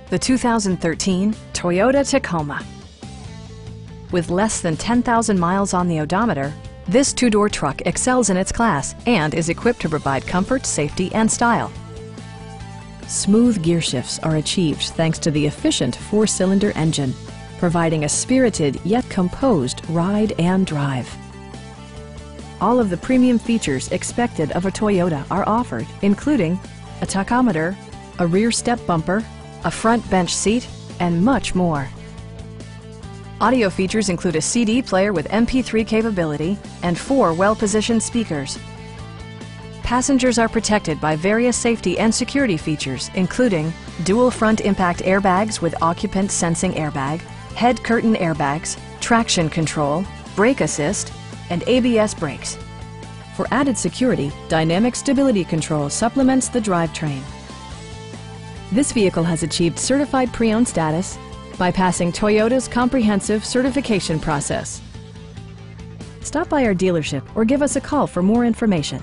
the 2013 Toyota Tacoma. With less than 10,000 miles on the odometer, this two-door truck excels in its class and is equipped to provide comfort, safety, and style. Smooth gear shifts are achieved thanks to the efficient four-cylinder engine, providing a spirited yet composed ride and drive. All of the premium features expected of a Toyota are offered, including a tachometer, a rear step bumper, a front bench seat, and much more. Audio features include a CD player with MP3 capability and 4 well-positioned speakers. Passengers are protected by various safety and security features, including dual front impact airbags with occupant sensing airbag, head curtain airbags, traction control, brake assist, and ABS brakes. For added security, dynamic stability control supplements the drivetrain. This vehicle has achieved certified pre-owned status by passing Toyota's comprehensive certification process. Stop by our dealership or give us a call for more information.